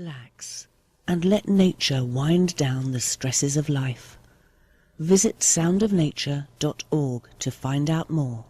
Relax and let nature wind down the stresses of life. Visit soundofnature.org to find out more.